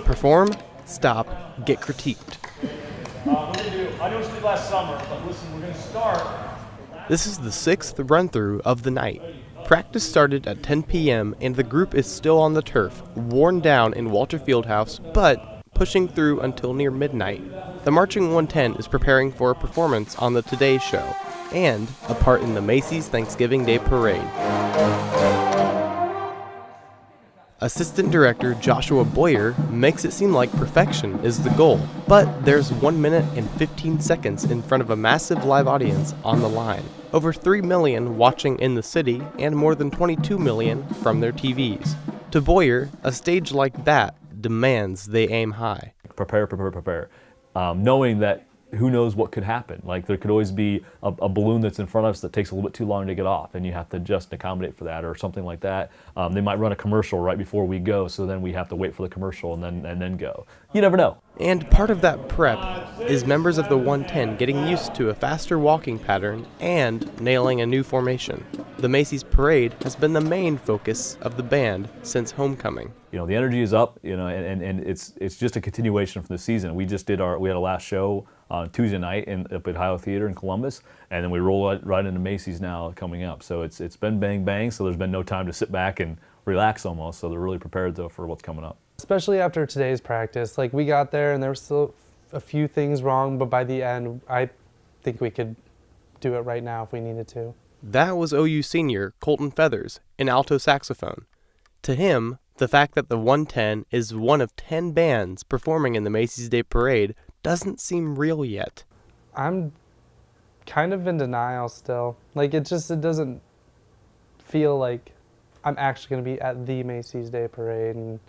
Perform, stop, get critiqued. I know it's did last summer, but listen, we're going to start. This is the 6th run-through of the night. Practice started at 10 p.m. and the group is still on the turf, worn down in Walter Fieldhouse, but pushing through until near midnight. The Marching 110 is preparing for a performance on the Today Show and a part in the Macy's Thanksgiving Day Parade. Assistant Director Joshua Boyer makes it seem like perfection is the goal, but there's 1 minute and 15 seconds in front of a massive live audience on the line. Over 3 million watching in the city and more than 22 million from their TVs. To Boyer, a stage like that demands they aim high. Prepare. Knowing that who knows what could happen. Like there could always be a balloon that's in front of us that takes a little bit too long to get off, and you have to just accommodate for that or something like that. They might run a commercial right before we go, so then we have to wait for the commercial and then go. You never know. And part of that prep is members of the 110 getting used to a faster walking pattern and nailing a new formation. The Macy's Parade has been the main focus of the band since homecoming. You know, the energy is up, you know, and it's just a continuation from the season. We had a last show on Tuesday night up at Ohio Theater in Columbus, and then we roll right into Macy's now coming up. So it's been bang bang, so there's been no time to sit back and relax almost, so they're really prepared though for what's coming up. Especially after today's practice, like we got there and there were still a few things wrong, but by the end, I think we could do it right now if we needed to. That was OU senior Colton Feathers, an alto saxophone. To him, the fact that the 110 is one of 10 bands performing in the Macy's Day Parade doesn't seem real yet. I'm kind of in denial still. Like it doesn't feel like I'm actually going to be at the Macy's Day Parade, and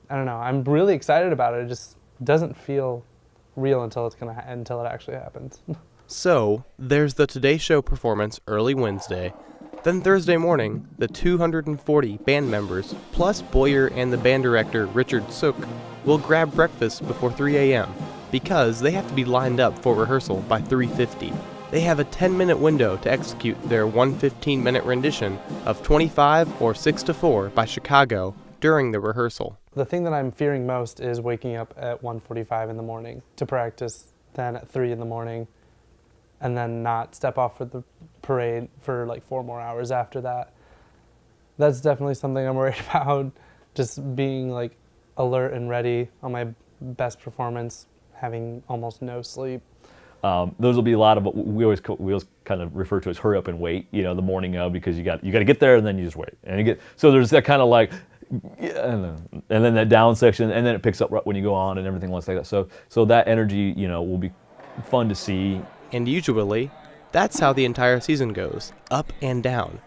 I don't know. I'm really excited about it. It just doesn't feel real until until it actually happens. So, there's the Today Show performance early Wednesday. Then Thursday morning, the 240 band members, plus Boyer and the band director Richard Sook, will grab breakfast before 3 a.m. because they have to be lined up for rehearsal by 3:50. They have a 10-minute window to execute their 115-minute rendition of 25 or 6 to 4 by Chicago during the rehearsal. The thing that I'm fearing most is waking up at 1:45 in the morning to practice, then at 3 in the morning, and then not step off for the parade for like 4 more hours after that. That's definitely something I'm worried about, just being like alert and ready on my best performance, having almost no sleep. Those will be a lot of what we always kind of refer to as hurry up and wait, you know, the morning of, because you got to get there and then you just wait. And so there's that kind of like, and then that down section, and then it picks up right when you go on and everything else like that. So that energy, you know, will be fun to see. And usually, that's how the entire season goes, up and down.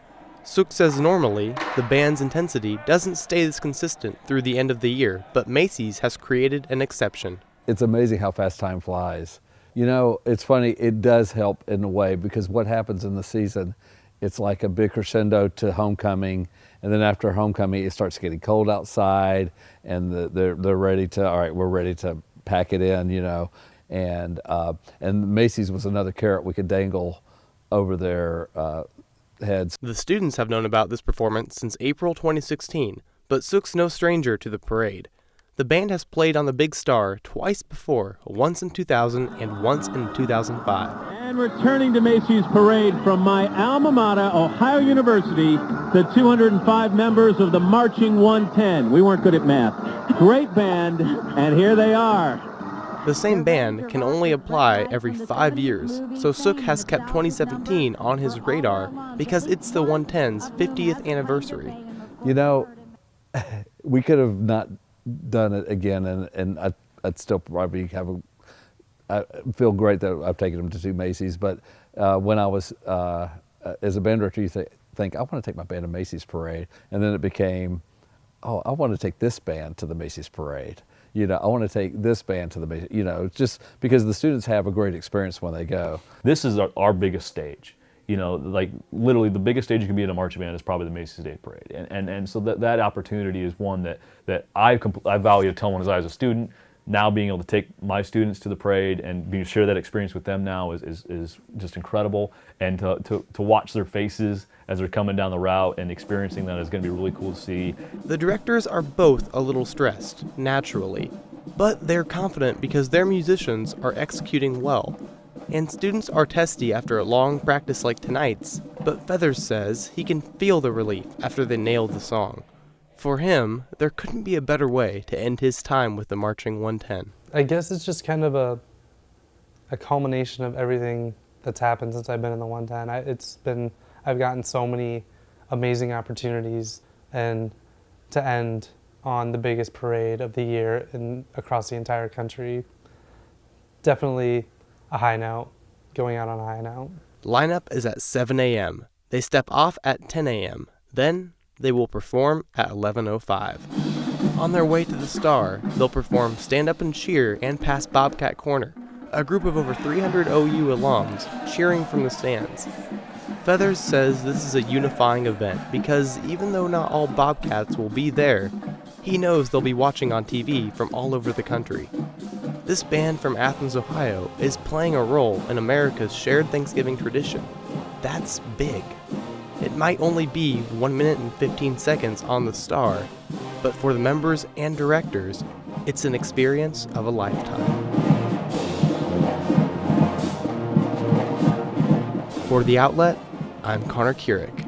Sook says normally, the band's intensity doesn't stay this consistent through the end of the year, but Macy's has created an exception. It's amazing how fast time flies. You know, it's funny, it does help in a way, because what happens in the season, it's like a big crescendo to homecoming, and then after homecoming, it starts getting cold outside, and they're ready to, all right, we're ready to pack it in, you know. And Macy's was another carrot we could dangle over their heads. The students have known about this performance since April 2016, but Sook's no stranger to the parade. The band has played on the Big Star twice before, once in 2000 and once in 2005. And returning to Macy's Parade from my alma mater, Ohio University, the 205 members of the Marching 110. We weren't good at math. Great band, and here they are. The same band can only apply every 5 years, so Sook has kept 2017 on his radar because it's the 110's 50th anniversary. You know, we could have not done it again, and I'd still probably I feel great that I've taken them to see Macy's, but when I was, as a band director, you think, I want to take my band to Macy's Parade, and then it became, oh, I want to take this band to the Macy's Parade. You know, I want to take this band to the Macy's, you know, just because the students have a great experience when they go. This is our biggest stage. You know, like literally the biggest stage you can be in a marching band is probably the Macy's Day Parade. And so that opportunity is one that I value telling as I was a student, now being able to take my students to the parade and share that experience with them now is just incredible. And to watch their faces as they're coming down the route and experiencing that is going to be really cool to see. The directors are both a little stressed, naturally, but they're confident because their musicians are executing well. And students are testy after a long practice like tonight's, but Feathers says he can feel the relief after they nailed the song. For him, there couldn't be a better way to end his time with the Marching 110. I guess it's just kind of a culmination of everything that's happened since I've been in the 110. I've gotten so many amazing opportunities, and to end on the biggest parade of the year across the entire country, definitely a high note, going out on a high note. Lineup is at 7 a.m. They step off at 10 a.m. Then they will perform at 11:05. On their way to the Star, they'll perform Stand Up and Cheer and pass Bobcat Corner, a group of over 300 OU alums cheering from the stands. Feathers says this is a unifying event because even though not all Bobcats will be there, he knows they'll be watching on TV from all over the country. This band from Athens, Ohio is playing a role in America's shared Thanksgiving tradition. That's big. It might only be 1 minute and 15 seconds on the Star, but for the members and directors, it's an experience of a lifetime. For The Outlet, I'm Connor Keurig.